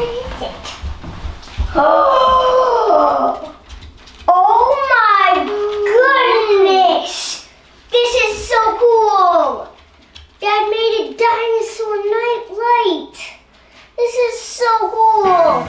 is it? Oh! Oh my goodness! This is so cool! Dad made a dinosaur night light. This is so cool.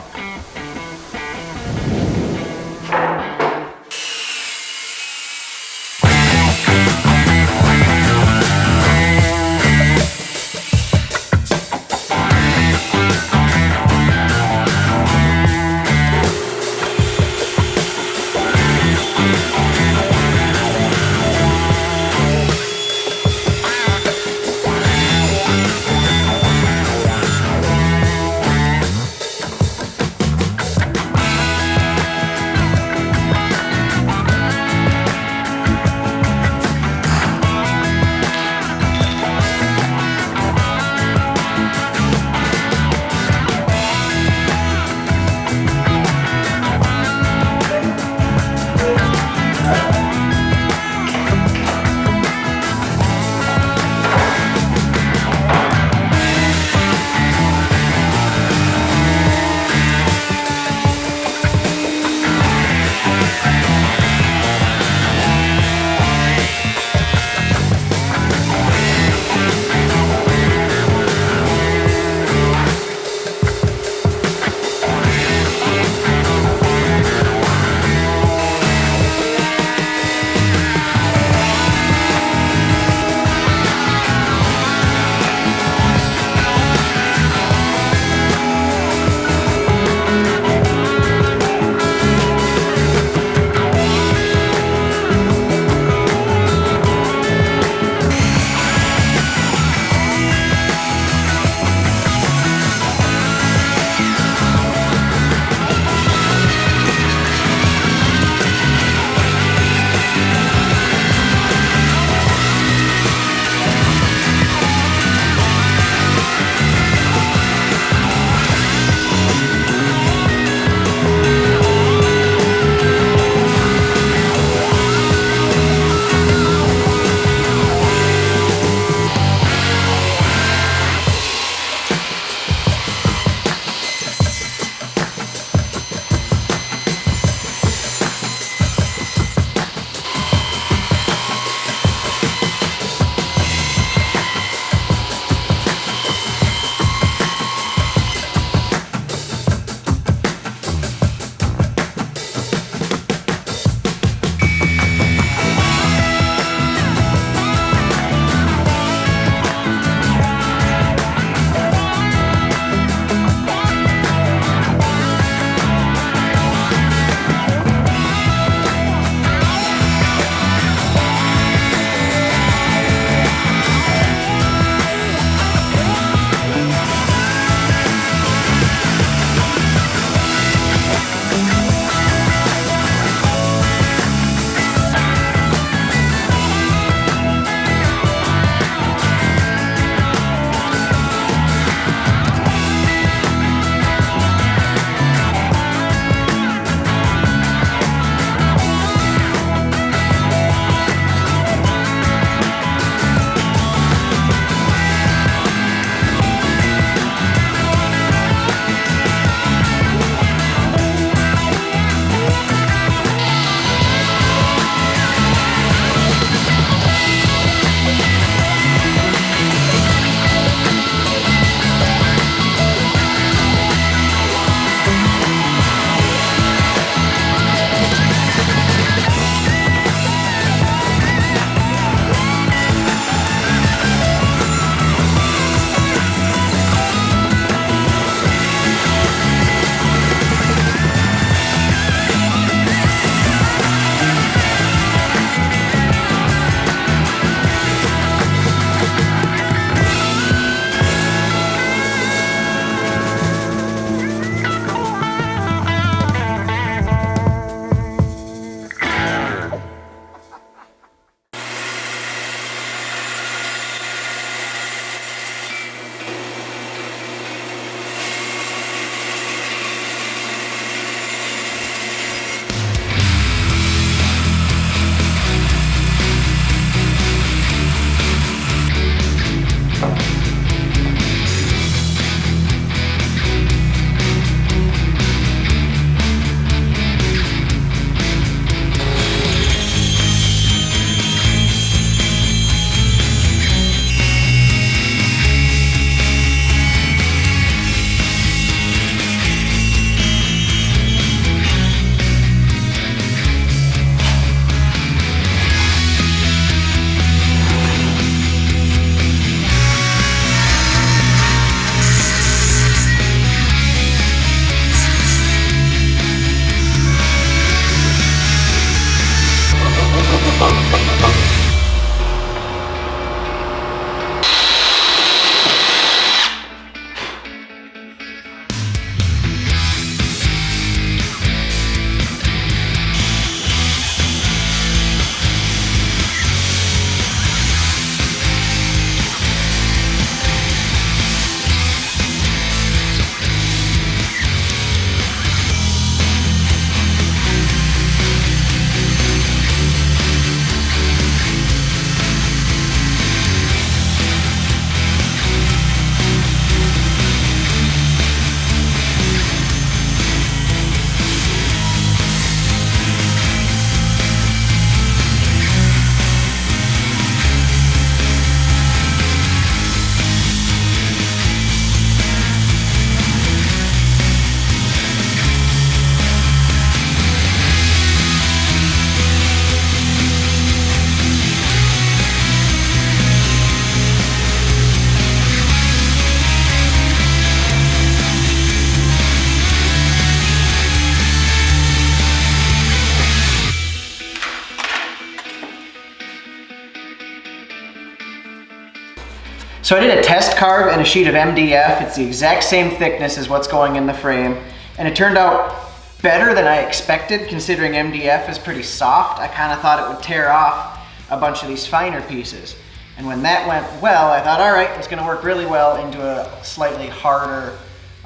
So I did a test carve in a sheet of MDF. It's the exact same thickness as what's going in the frame. And it turned out better than I expected, considering MDF is pretty soft. I kind of thought it would tear off a bunch of these finer pieces. And when that went well, I thought, all right, it's gonna work really well into a slightly harder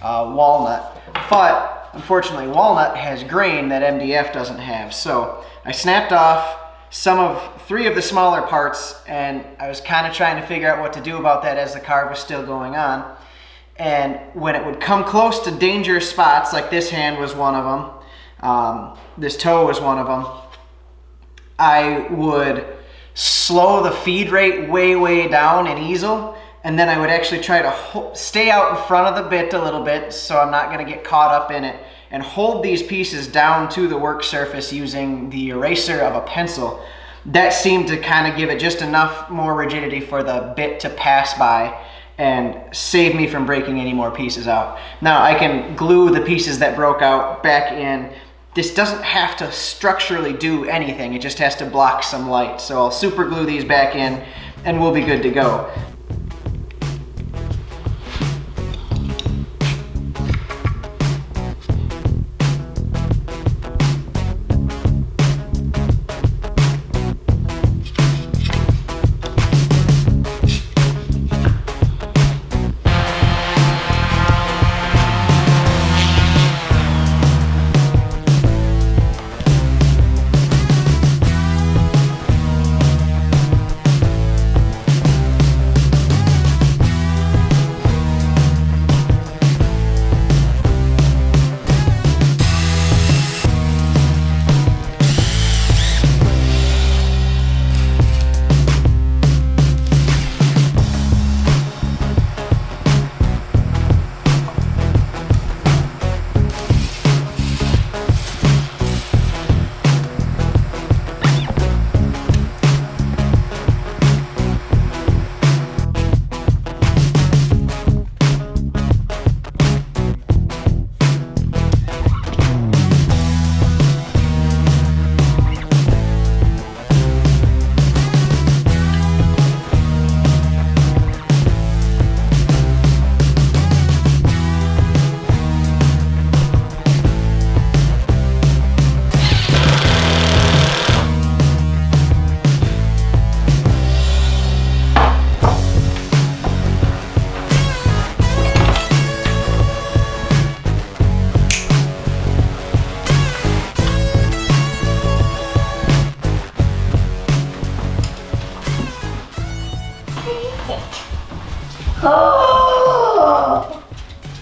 walnut. But unfortunately, walnut has grain that MDF doesn't have. So I snapped off three of the smaller parts, and I was kind of trying to figure out what to do about that as the carve was still going on. And when it would come close to dangerous spots, like this hand was one of them, this toe was one of them, I would slow the feed rate way down in easel, and then I would actually try to stay out in front of the bit a little bit so I'm not going to get caught up in it, and hold these pieces down to the work surface using the eraser of a pencil. That seemed to kind of give it just enough more rigidity for the bit to pass by and save me from breaking any more pieces out. Now I can glue the pieces that broke out back in. This doesn't have to structurally do anything, it just has to block some light. So I'll super glue these back in and we'll be good to go.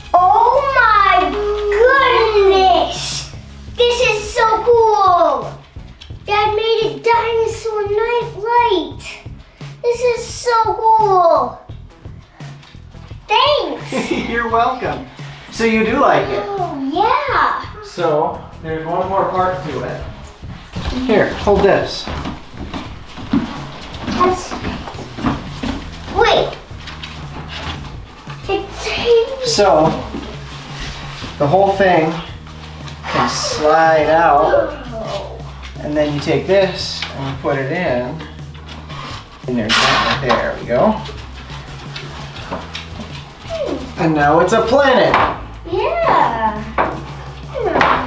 Oh my goodness! This is so cool! Dad made a dinosaur night light. This is so cool. Thanks. You're welcome. So you do like it? Oh yeah. So there's one more part to it. Here, hold this. Wait. It's So the whole thing can slide out, and then you take this and you put it in. And there we go. And now it's a planet. Yeah.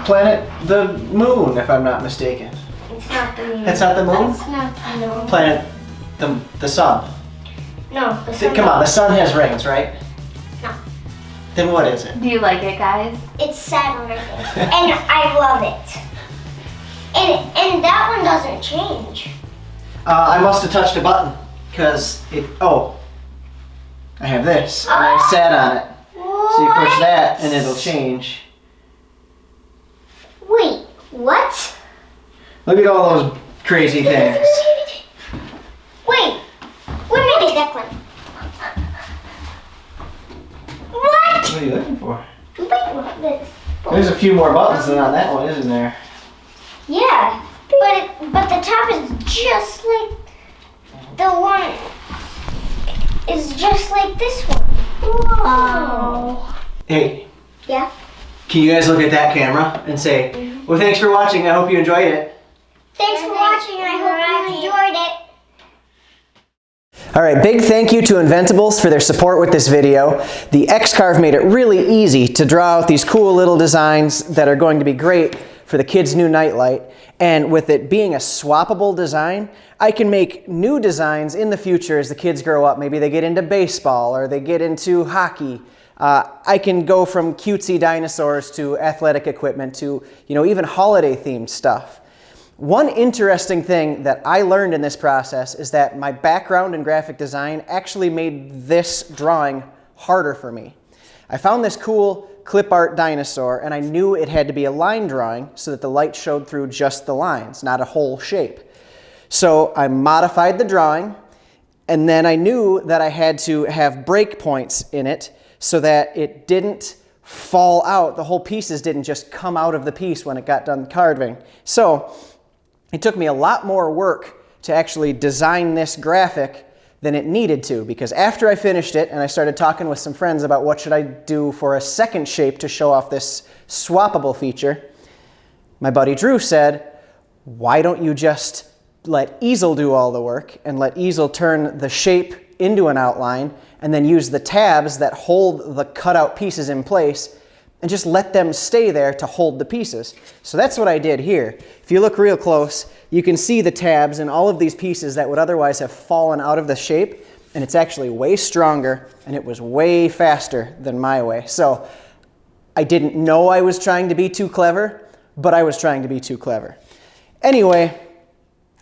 Planet the moon, if I'm not mistaken. It's not the moon. That's not the moon? That's not the moon. Planet the sun. No, the sun. Come on, the sun has rings, right? No. Then what is it? Do you like it, guys? It's Saturn, I think. And I love it. And that one doesn't change. I must have touched a button, because I have this, and I sat on it. So you push that, and it'll change. Wait, what? Look at all those crazy things. Wait, where did that one? What? What are you looking for? Wait, what this? There's a few more buttons than on that one, isn't there? Yeah, but the top is just like the one is just like this one. Wow. Hey, Yeah. can you guys look at that camera and say, well, thanks for watching, I hope you enjoyed it. Thanks for watching, and I hope you enjoyed it. All right, big thank you to Inventables for their support with this video. The X-carve made it really easy to draw out these cool little designs that are going to be great for the kids' new nightlight. And with it being a swappable design, I can make new designs in the future as the kids grow up. Maybe they get into baseball or they get into hockey. I can go from cutesy dinosaurs to athletic equipment to, even holiday themed stuff. One interesting thing that I learned in this process is that my background in graphic design actually made this drawing harder for me. I found this cool clip art dinosaur and I knew it had to be a line drawing so that the light showed through just the lines, not a whole shape. So I modified the drawing, and then I knew that I had to have break points in it so that it didn't fall out. The whole pieces didn't just come out of the piece when it got done carving. So it took me a lot more work to actually design this graphic than it needed to, because after I finished it and I started talking with some friends about what should I do for a second shape to show off this swappable feature, my buddy Drew said, why don't you just let easel do all the work and let easel turn the shape into an outline and then use the tabs that hold the cutout pieces in place and just let them stay there to hold the pieces. So that's what I did here. If you look real close, you can see the tabs and all of these pieces that would otherwise have fallen out of the shape, and it's actually way stronger and it was way faster than my way. So I didn't know I was trying to be too clever, but I was trying to be too clever. Anyway,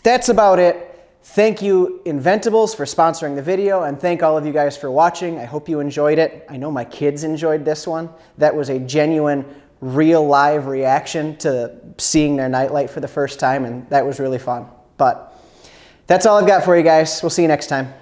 that's about it. Thank you, Inventables, for sponsoring the video, and thank all of you guys for watching. I hope you enjoyed it. I know my kids enjoyed this one. That was a genuine, real live reaction to seeing their nightlight for the first time, and that was really fun. But that's all I've got for you guys. We'll see you next time.